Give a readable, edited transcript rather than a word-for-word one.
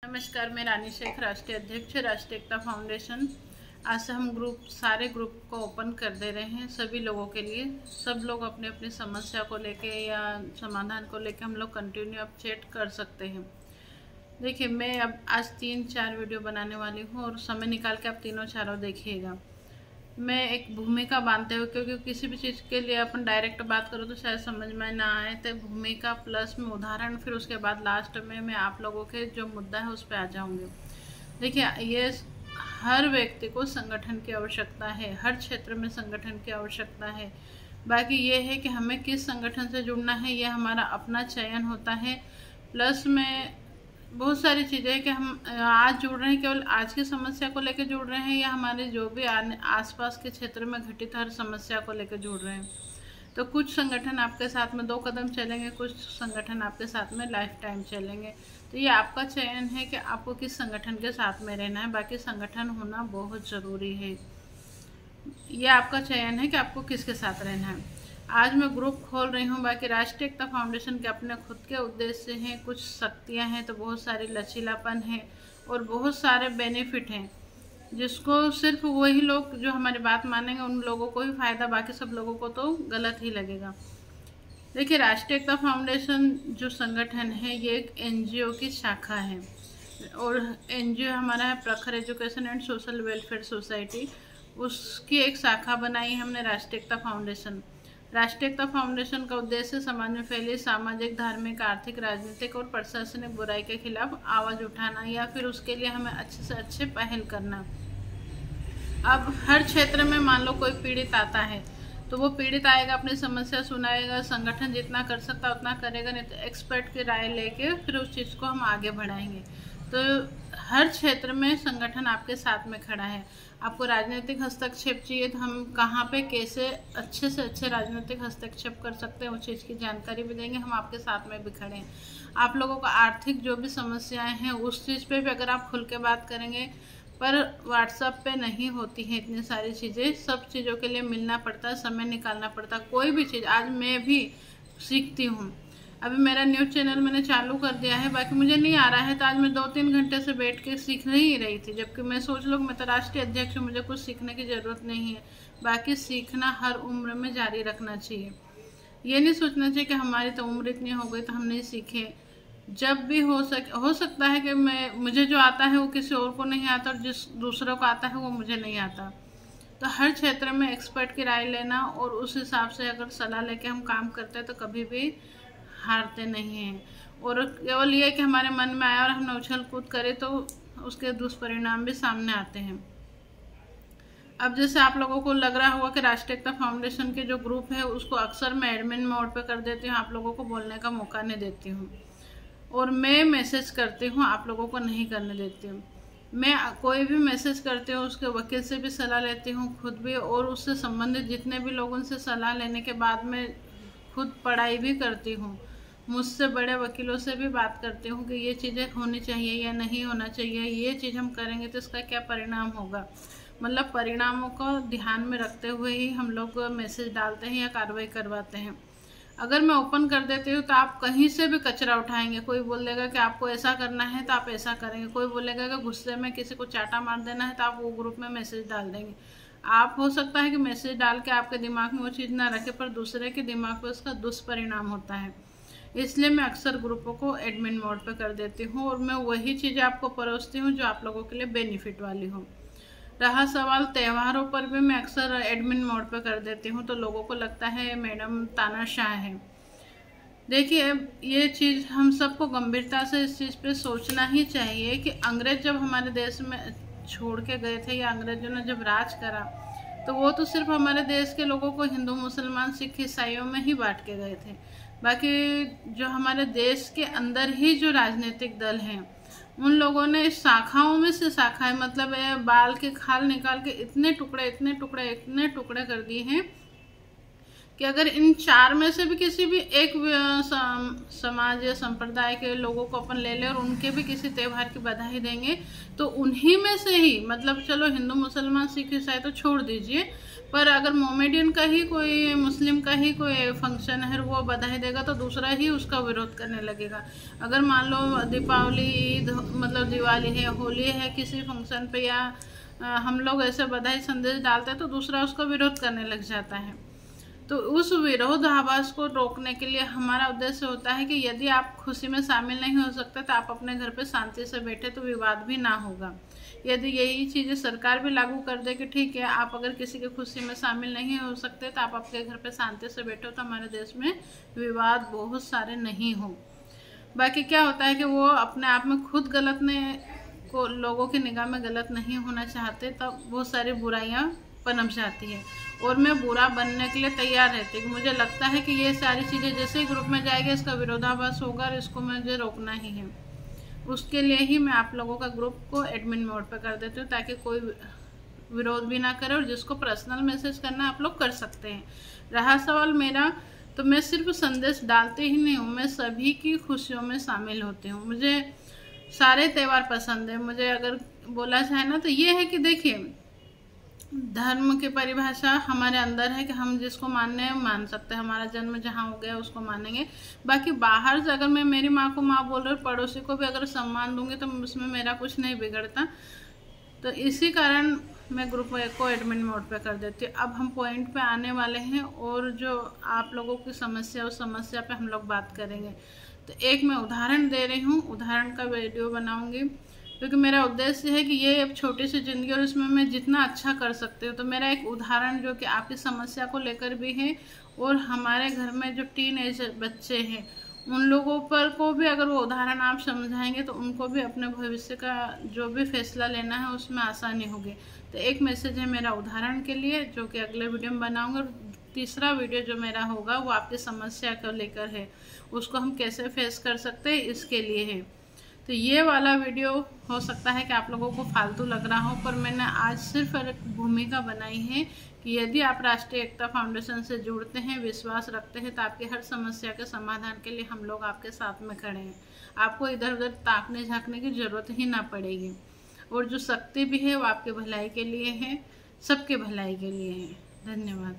नमस्कार, मैं रानी शेख, राष्ट्रीय अध्यक्ष राष्ट्रीय एकता फाउंडेशन। आज से हम सारे ग्रुप को ओपन कर दे रहे हैं सभी लोगों के लिए। सब लोग अपने अपनी समस्या को लेके या समाधान को लेके हम लोग कंटिन्यू अब चैट कर सकते हैं। देखिए, मैं अब आज 3-4 वीडियो बनाने वाली हूँ और समय निकाल के आप तीनों चारों देखिएगा। मैं एक भूमिका बांधते हुए, क्योंकि किसी भी चीज़ के लिए अपन डायरेक्ट बात करो तो शायद समझ में ना आए, तो भूमिका प्लस में उदाहरण, फिर उसके बाद लास्ट में मैं आप लोगों के जो मुद्दा है उस पर आ जाऊंगी। देखिए, ये हर व्यक्ति को संगठन की आवश्यकता है, हर क्षेत्र में संगठन की आवश्यकता है। बाकी ये है कि हमें किस संगठन से जुड़ना है, ये हमारा अपना चयन होता है। प्लस में बहुत सारी चीज़ें हैं कि हम आज जुड़ रहे हैं केवल आज की समस्या को लेकर जुड़ रहे हैं, या हमारे जो भी आसपास के क्षेत्र में घटित हर समस्या को लेकर जुड़ रहे हैं। तो कुछ संगठन आपके साथ में 2 कदम चलेंगे, कुछ संगठन आपके साथ में लाइफ टाइम चलेंगे। तो ये आपका चयन है कि आपको किस संगठन के साथ में रहना है। बाकी संगठन होना बहुत ज़रूरी है, ये आपका चयन है कि आपको किसके साथ रहना है। आज मैं ग्रुप खोल रही हूँ। बाकी राष्ट्रीय एकता फाउंडेशन के अपने खुद के उद्देश्य हैं, कुछ शक्तियाँ हैं, तो बहुत सारी लचीलापन है और बहुत सारे बेनिफिट हैं, जिसको सिर्फ वही लोग जो हमारी बात मानेंगे उन लोगों को ही फ़ायदा, बाकी सब लोगों को तो गलत ही लगेगा। देखिए, राष्ट्रीय एकता फाउंडेशन जो संगठन है ये एक NGO की शाखा है, और NGO हमारा है प्रखर education and social welfare society, उसकी एक शाखा बनाई हमने राष्ट्रीय एकता फाउंडेशन। राष्ट्रीय एकता फाउंडेशन का उद्देश्य समाज में फैली सामाजिक, धार्मिक, आर्थिक, राजनीतिक और प्रशासनिक बुराई के खिलाफ आवाज़ उठाना, या फिर उसके लिए हमें अच्छे से अच्छे पहल करना। अब हर क्षेत्र में मान लो कोई पीड़ित आता है तो वो पीड़ित आएगा, अपनी समस्या सुनाएगा, संगठन जितना कर सकता उतना करेगा, नहीं तो एक्सपर्ट की राय लेके फिर उस चीज़ को हम आगे बढ़ाएंगे। तो हर क्षेत्र में संगठन आपके साथ में खड़ा है। आपको राजनीतिक हस्तक्षेप चाहिए तो हम कहाँ पे कैसे अच्छे से अच्छे राजनीतिक हस्तक्षेप कर सकते हैं उस चीज़ की जानकारी भी देंगे। हम आपके साथ में भी खड़े हैं। आप लोगों को आर्थिक जो भी समस्याएं हैं उस चीज़ पे भी अगर आप खुल के बात करेंगे, पर व्हाट्सएप पे नहीं होती हैं इतनी सारी चीज़ें। सब चीज़ों के लिए मिलना पड़ता है, समय निकालना पड़ता है। कोई भी चीज़ आज मैं भी सीखती हूँ। अभी मेरा न्यूज़ चैनल मैंने चालू कर दिया है, बाकी मुझे नहीं आ रहा है, तो आज मैं 2-3 घंटे से बैठ के सीख ही रही थी। जबकि मैं सोच लूँ मैं तो राष्ट्रीय अध्यक्ष हूँ, मुझे कुछ सीखने की ज़रूरत नहीं है। बाकी सीखना हर उम्र में जारी रखना चाहिए। ये नहीं सोचना चाहिए कि हमारी तो उम्र इतनी हो गई तो हम नहीं सीखे। जब भी हो सकता है कि मुझे जो आता है वो किसी और को नहीं आता, और जिस दूसरों को आता है वो मुझे नहीं आता। तो हर क्षेत्र में एक्सपर्ट की राय लेना और उस हिसाब से अगर सलाह लेके हम काम करते हैं तो कभी भी हारते नहीं हैं। और केवल ये कि हमारे मन में आया और हमने उछल कूद करे तो उसके दुष्परिणाम भी सामने आते हैं। अब जैसे आप लोगों को लग रहा होगा कि राष्ट्रीय एकता फाउंडेशन के जो ग्रुप है उसको अक्सर मैं एडमिन मोड पे कर देती हूँ, आप लोगों को बोलने का मौका नहीं देती हूँ, और मैं मैसेज करती हूँ आप लोगों को नहीं करने देती हूँ। मैं कोई भी मैसेज करती हूँ उसके वकील से भी सलाह लेती हूँ, खुद भी, और उससे संबंधित जितने भी लोगों से सलाह लेने के बाद मैं खुद पढ़ाई भी करती हूँ। मुझसे बड़े वकीलों से भी बात करती हूँ कि ये चीज़ें होनी चाहिए या नहीं होना चाहिए, ये चीज़ हम करेंगे तो इसका क्या परिणाम होगा। मतलब परिणामों को ध्यान में रखते हुए ही हम लोग मैसेज डालते हैं या कार्रवाई करवाते हैं। अगर मैं ओपन कर देती हूँ तो आप कहीं से भी कचरा उठाएंगे। कोई बोल देगा कि आपको ऐसा करना है तो आप ऐसा करेंगे, कोई बोलेगा कि गुस्से में किसी को चाटा मार देना है तो आप वो ग्रुप में मैसेज डाल देंगे। आप हो सकता है कि मैसेज डाल के आपके दिमाग में वो चीज़ ना रखे, पर दूसरे के दिमाग पे उसका दुष्परिणाम होता है। इसलिए मैं अक्सर ग्रुपों को एडमिन मोड पे कर देती हूँ, और मैं वही चीज़ें आपको परोसती हूँ जो आप लोगों के लिए बेनिफिट वाली हो। रहा सवाल त्योहारों पर भी मैं अक्सर एडमिन मोड पे कर देती हूँ, तो लोगों को लगता है मैडम तानाशाह है। देखिए, ये चीज़ हम सबको गंभीरता से इस चीज़ पे सोचना ही चाहिए कि अंग्रेज जब हमारे देश में छोड़ के गए थे, या अंग्रेजों ने जब राज करा, तो वो तो सिर्फ हमारे देश के लोगों को हिंदू, मुसलमान, सिख, ईसाइयों में ही बांट के गए थे। बाकी जो हमारे देश के अंदर ही जो राजनीतिक दल हैं उन लोगों ने शाखाओं में से शाखाएं, मतलब बाल के खाल निकाल के इतने टुकड़े कर दिए हैं कि अगर इन 4 में से भी किसी भी एक समाज या संप्रदाय के लोगों को अपन ले ले और उनके भी किसी त्यौहार की बधाई देंगे, तो उन्हीं में से ही, मतलब चलो हिंदू, मुसलमान, सिख, ईसाई तो छोड़ दीजिए, पर अगर मोमेडियन का ही कोई, मुस्लिम का ही कोई फंक्शन है, वो बधाई देगा तो दूसरा ही उसका विरोध करने लगेगा। अगर मान लो दीपावली, ईद, मतलब दिवाली है, होली है, किसी फंक्शन पे या हम लोग ऐसे बधाई संदेश डालते हैं तो दूसरा उसका विरोध करने लग जाता है। तो उस विरोधाभास को रोकने के लिए हमारा उद्देश्य होता है कि यदि आप खुशी में शामिल नहीं हो सकते तो आप अपने घर पे शांति से बैठे तो विवाद भी ना होगा। यदि यही चीज़ें सरकार भी लागू कर दे कि ठीक है, आप अगर किसी की खुशी में शामिल नहीं हो सकते तो आप अपने घर पे शांति से बैठो, तो हमारे देश में विवाद बहुत सारे नहीं हो। बाकी क्या होता है कि वो अपने आप में खुद गलत को लोगों की निगाह में गलत नहीं होना चाहते, तब बहुत सारी बुराइयां पनप जाती है और मैं बुरा बनने के लिए तैयार रहती हूँ। मुझे लगता है कि ये सारी चीज़ें जैसे ही ग्रुप में जाएगी इसका विरोधाभास होगा और इसको मुझे रोकना ही है। उसके लिए ही मैं आप लोगों का ग्रुप को एडमिन मोड पर कर देती हूँ, ताकि कोई विरोध भी ना करे और जिसको पर्सनल मैसेज करना आप लोग कर सकते हैं। रहा सवाल मेरा, तो मैं सिर्फ संदेश डालते ही नहीं हूँ, मैं सभी की खुशियों में शामिल होती हूँ। मुझे सारे त्यौहार पसंद है। मुझे अगर बोला जाए ना तो ये है कि देखिए, धर्म की परिभाषा हमारे अंदर है कि हम जिसको मानने हैं मान सकते हैं, हमारा जन्म जहाँ हो गया उसको मानेंगे। बाकी बाहर से अगर मैं मेरी माँ को माँ बोल रही हूँ, पड़ोसी को भी अगर सम्मान दूंगी तो उसमें मेरा कुछ नहीं बिगड़ता। तो इसी कारण मैं ग्रुप को एडमिन मोड पे कर देती हूँ। अब हम पॉइंट पे आने वाले हैं और जो आप लोगों की समस्या, उस समस्या पे हम लोग बात करेंगे। तो एक मैं उदाहरण दे रही हूँ, उदाहरण का वीडियो बनाऊंगी, क्योंकि मेरा उद्देश्य है कि ये एक छोटी सी ज़िंदगी और इसमें मैं जितना अच्छा कर सकती हूँ। तो मेरा एक उदाहरण जो कि आपकी समस्या को लेकर भी है और हमारे घर में जो टीनेज बच्चे हैं उन लोगों पर को भी अगर वो उदाहरण आप समझाएंगे तो उनको भी अपने भविष्य का जो भी फैसला लेना है उसमें आसानी होगी। तो एक मैसेज है मेरा उदाहरण के लिए, जो कि अगले वीडियो में बनाऊंगा। और तीसरा वीडियो जो मेरा होगा वो आपकी समस्या को लेकर है, उसको हम कैसे फेस कर सकते हैं इसके लिए है। तो ये वाला वीडियो हो सकता है कि आप लोगों को फालतू लग रहा हो, पर मैंने आज सिर्फ एक भूमिका बनाई है कि यदि आप राष्ट्रीय एकता फाउंडेशन से जुड़ते हैं, विश्वास रखते हैं, तो आपकी हर समस्या के समाधान के लिए हम लोग आपके साथ में खड़े हैं। आपको इधर उधर ताकने झाँकने की जरूरत ही ना पड़ेगी। और जो शक्ति भी है वो आपके भलाई के लिए है, सबके भलाई के लिए है। धन्यवाद।